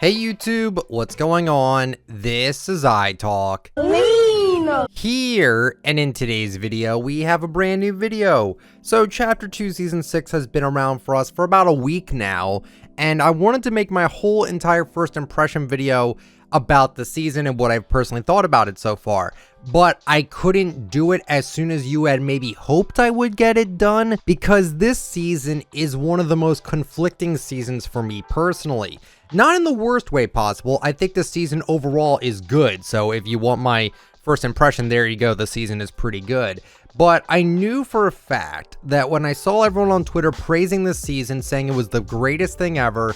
Hey YouTube, what's going on? This is iTalk. Here, and in today's video, we have a brand new video. So Chapter 2 Season 6 has been around for us for about a week now, and I wanted to make my whole entire first impression video about the season and what I've personally thought about it so far. But I couldn't do it as soon as you had maybe hoped I would get it done, because this season is one of the most conflicting seasons for me personally. Not in the worst way possible. I think the season overall is good, so if you want my first impression, there you go, the season is pretty good. But I knew for a fact that when I saw everyone on Twitter praising this season, saying it was the greatest thing ever,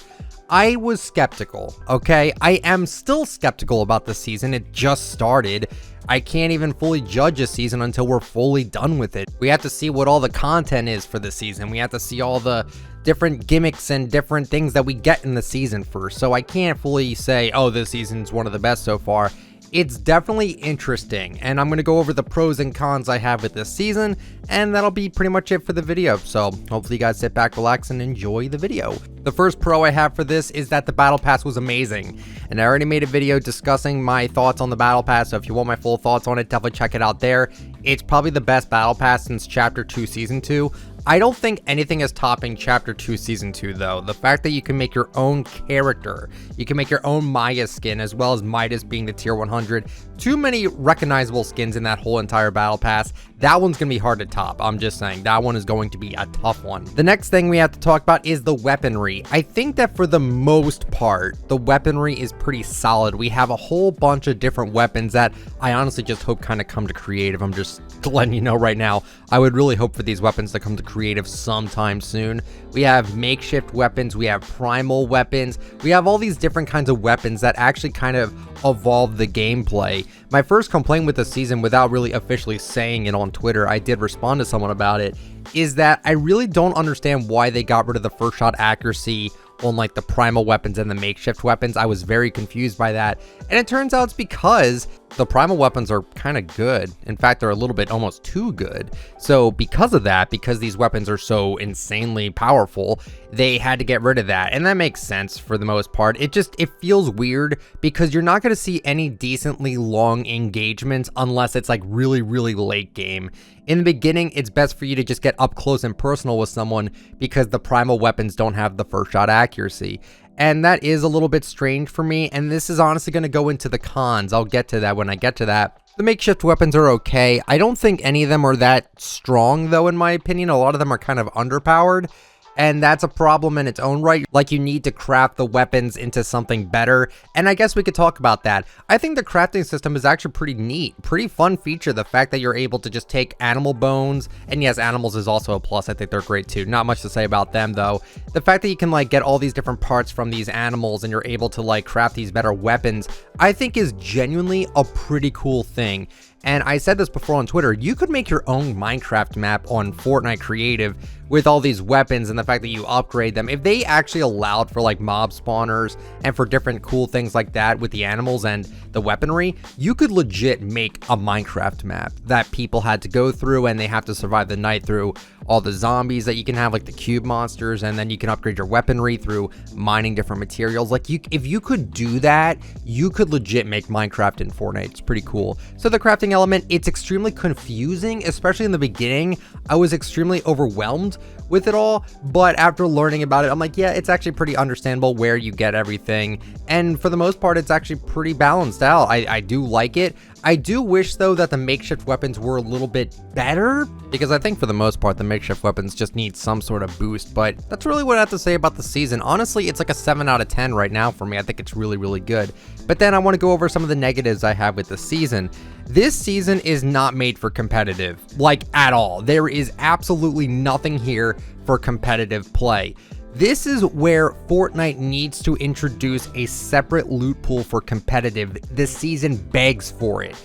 I was skeptical, okay? I am still skeptical about the season. It just started. I can't even fully judge a season until we're fully done with it. We have to see what all the content is for the season. We have to see all the different gimmicks and different things that we get in the season first. So I can't fully say, oh, this season's one of the best so far. It's definitely interesting, and I'm going to go over the pros and cons I have with this season, and that'll be pretty much it for the video. So hopefully you guys sit back, relax, and enjoy the video. The first pro I have for this is that the Battle Pass was amazing, and I already made a video discussing my thoughts on the Battle Pass, so if you want my full thoughts on it, definitely check it out there. It's probably the best Battle Pass since Chapter 2 Season 2. I don't think anything is topping Chapter 2 Season 2 though. The fact that you can make your own character, you can make your own Maya skin, as well as Midas being the tier 100. Too many recognizable skins in that whole entire Battle Pass. That one's going to be hard to top. I'm just saying, that one is going to be a tough one. The next thing we have to talk about is the weaponry. I think that for the most part, the weaponry is pretty solid. We have a whole bunch of different weapons that I honestly just hope kind of come to creative. I'm just letting you know right now, I would really hope for these weapons to come to creative sometime soon. We have makeshift weapons, we have primal weapons, we have all these different kinds of weapons that actually kind of evolve the gameplay. My first complaint with the season, without really officially saying it on Twitter, I did respond to someone about it, is that I really don't understand why they got rid of the first shot accuracy on like the primal weapons and the makeshift weapons. I was very confused by that, and it turns out it's because the primal weapons are kind of good. In fact, they're a little bit almost too good. So because of that, because these weapons are so insanely powerful, they had to get rid of that, and that makes sense for the most part. It feels weird because you're not going to see any decently long engagements unless it's like really late game. In the beginning, it's best for you to just get up close and personal with someone because the primal weapons don't have the first shot accuracy. And that is a little bit strange for me, and this is honestly going to go into the cons. I'll get to that when I get to that. The makeshift weapons are okay. I don't think any of them are that strong, though, in my opinion. A lot of them are kind of underpowered, and that's a problem in its own right. Like, you need to craft the weapons into something better, and I guess we could talk about that. I think the crafting system is actually pretty neat, pretty fun feature. The fact that you're able to just take animal bones, and yes, animals is also a plus. I think they're great too. Not much to say about them though. The fact that you can like get all these different parts from these animals and you're able to like craft these better weapons, I think is genuinely a pretty cool thing. And I said this before on Twitter, you could make your own Minecraft map on Fortnite Creative with all these weapons and the fact that you upgrade them. If they actually allowed for like mob spawners and for different cool things like that with the animals and the weaponry, you could legit make a Minecraft map that people had to go through, and they have to survive the night through all the zombies that you can have, like the cube monsters, and then you can upgrade your weaponry through mining different materials. Like, if you could do that, you could legit make Minecraft in Fortnite. It's pretty cool. So the crafting element, it's extremely confusing, especially in the beginning. I was extremely overwhelmed with it all, but after learning about it, I'm like, yeah, it's actually pretty understandable where you get everything, and for the most part, it's actually pretty balanced out. I do like it. I do wish though that the makeshift weapons were a little bit better, because I think for the most part the makeshift weapons just need some sort of boost. But that's really what I have to say about the season. Honestly, it's like a 7 out of 10 right now for me. I think it's really good. But then I want to go over some of the negatives I have with the season. This season is not made for competitive, like at all. There is absolutely nothing here for competitive play. This is where Fortnite needs to introduce a separate loot pool for competitive. This season begs for it.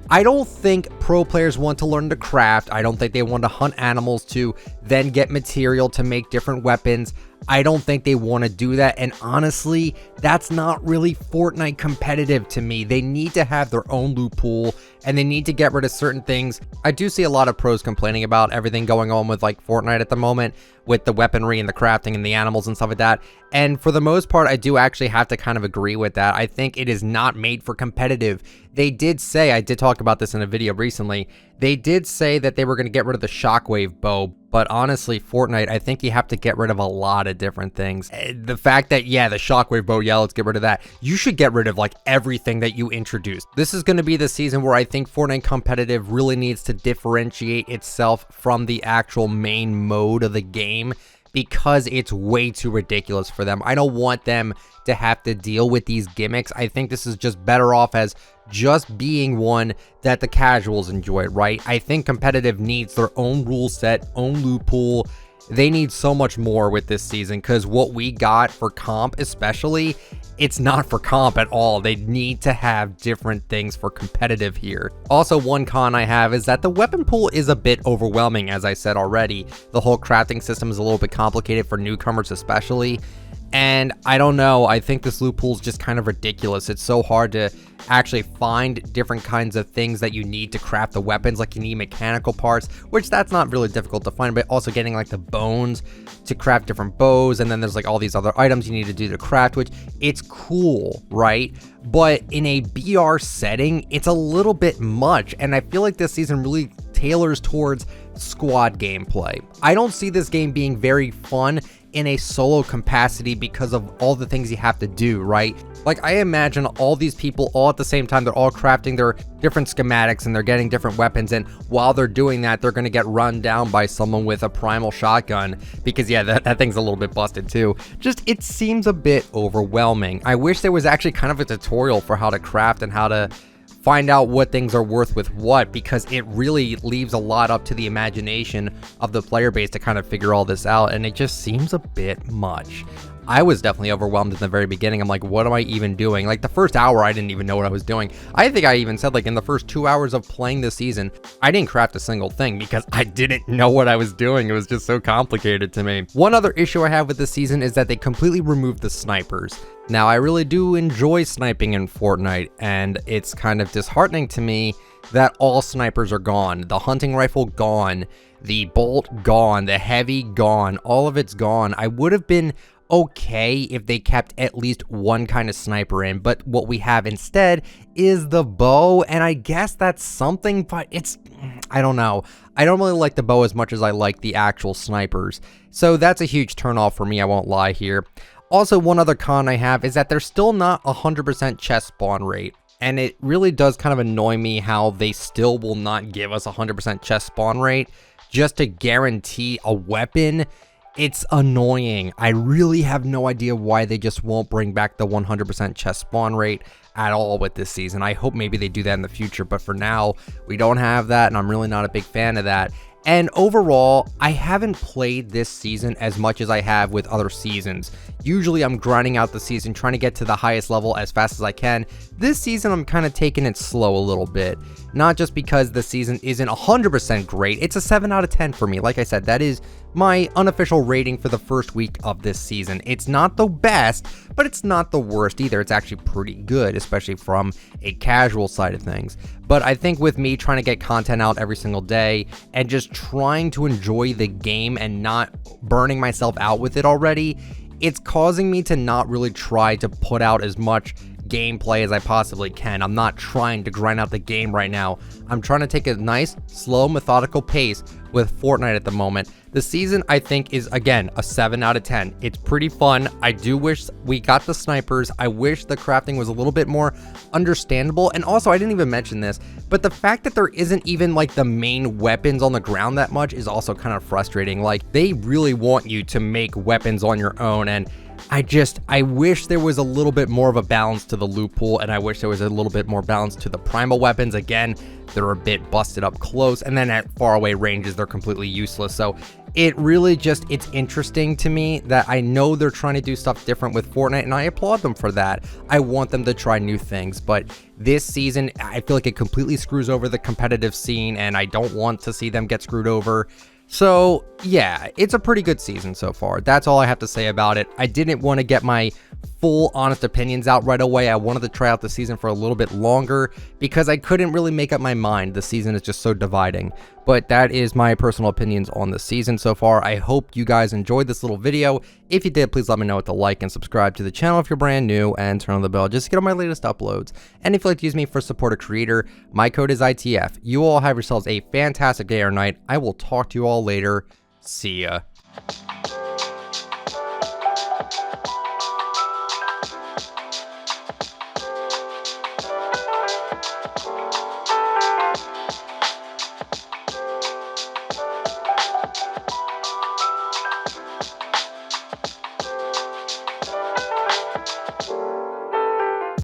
I don't think pro players want to learn to craft. I don't think they want to hunt animals to then get material to make different weapons. I don't think they want to do that, and honestly, that's not really Fortnite competitive to me. They need to have their own loot pool, and they need to get rid of certain things. I do see a lot of pros complaining about everything going on with like Fortnite at the moment, with the weaponry and the crafting and the animals and stuff like that. And for the most part, I do actually have to kind of agree with that. I think it is not made for competitive. They did say, I did talk about this in a video recently, they did say that they were going to get rid of the shockwave bow, but honestly, Fortnite, I think you have to get rid of a lot of different things. The fact that, yeah, the shockwave bow, yeah, let's get rid of that. You should get rid of like everything that you introduced. This is going to be the season where I think Fortnite competitive really needs to differentiate itself from the actual main mode of the game, because it's way too ridiculous for them. I don't want them to have to deal with these gimmicks. I think this is just better off as just being one that the casuals enjoy, right? I think competitive needs their own rule set, own loot pool. They need so much more with this season, because what we got for comp especially, it's not for comp at all. They need to have different things for competitive here. Also, one con I have is that the weapon pool is a bit overwhelming, as I said already. The whole crafting system is a little bit complicated for newcomers especially. And I don't know, I think this loot pool is just kind of ridiculous. It's so hard to actually find different kinds of things that you need to craft the weapons. Like you need mechanical parts, which that's not really difficult to find, but also getting like the bones to craft different bows. And then there's like all these other items you need to do to craft, which it's cool, right? But in a BR setting, it's a little bit much. And I feel like this season really tailors towards squad gameplay. I don't see this game being very fun in a solo capacity because of all the things you have to do, right? Like I imagine all these people all at the same time, they're all crafting their different schematics and they're getting different weapons, and while they're doing that, they're going to get run down by someone with a primal shotgun, because yeah, that thing's a little bit busted too. Just, it seems a bit overwhelming. I wish there was actually kind of a tutorial for how to craft and how to find out what things are worth with what, because it really leaves a lot up to the imagination of the player base to kind of figure all this out, and it just seems a bit much. I was definitely overwhelmed in the very beginning. I'm like, what am I even doing? Like the first hour, I didn't even know what I was doing. I think I even said like in the first 2 hours of playing this season, I didn't craft a single thing because I didn't know what I was doing. It was just so complicated to me. One other issue I have with this season is that they completely removed the snipers. Now, I really do enjoy sniping in Fortnite, and it's kind of disheartening to me that all snipers are gone. The hunting rifle gone, the bolt gone, the heavy gone, all of it's gone. I would have been okay if they kept at least one kind of sniper in, but what we have instead is the bow, and I guess that's something, but it's, I don't know. I don't really like the bow as much as I like the actual snipers, so that's a huge turnoff for me, I won't lie here. Also, one other con I have is that there's still not 100% chest spawn rate, and it really does kind of annoy me how they still will not give us 100% chest spawn rate just to guarantee a weapon. It's annoying. I really have no idea why they just won't bring back the 100% chest spawn rate at all with this season. I hope maybe they do that in the future, but for now, we don't have that, and I'm really not a big fan of that. And overall, I haven't played this season as much as I have with other seasons. Usually I'm grinding out the season, trying to get to the highest level as fast as I can. This season I'm kind of taking it slow a little bit. Not just because the season isn't 100% great, it's a 7 out of 10 for me. Like I said, that is my unofficial rating for the first week of this season. It's not the best, but it's not the worst either. It's actually pretty good, especially from a casual side of things. But I think with me trying to get content out every single day and just trying to enjoy the game and not burning myself out with it already, it's causing me to not really try to put out as much gameplay as I possibly can. I'm not trying to grind out the game right now. I'm trying to take a nice, slow, methodical pace with Fortnite at the moment. The season, I think, is, again, a 7 out of 10. It's pretty fun. I do wish we got the snipers. I wish the crafting was a little bit more understandable. And also, I didn't even mention this, but the fact that there isn't even, like, the main weapons on the ground that much is also kind of frustrating. Like, they really want you to make weapons on your own, and I wish there was a little bit more of a balance to the loot pool, and I wish there was a little bit more balance to the primal weapons. Again, they're a bit busted up close, and then at faraway ranges, they're completely useless. So it really just, it's interesting to me that I know they're trying to do stuff different with Fortnite, and I applaud them for that. I want them to try new things, but this season, I feel like it completely screws over the competitive scene, and I don't want to see them get screwed over. So yeah, it's a pretty good season so far. That's all I have to say about it. I didn't want to get my full honest opinions out right away. I wanted to try out the season for a little bit longer because I couldn't really make up my mind. The season is just so dividing. But that is my personal opinions on the season so far. I hope you guys enjoyed this little video. If you did, please let me know with a like and subscribe to the channel if you're brand new, and turn on the bell just to get all my latest uploads. And if you'd like to use me for support a creator, my code is ITF. You all have yourselves a fantastic day or night. I will talk to you all later. See ya.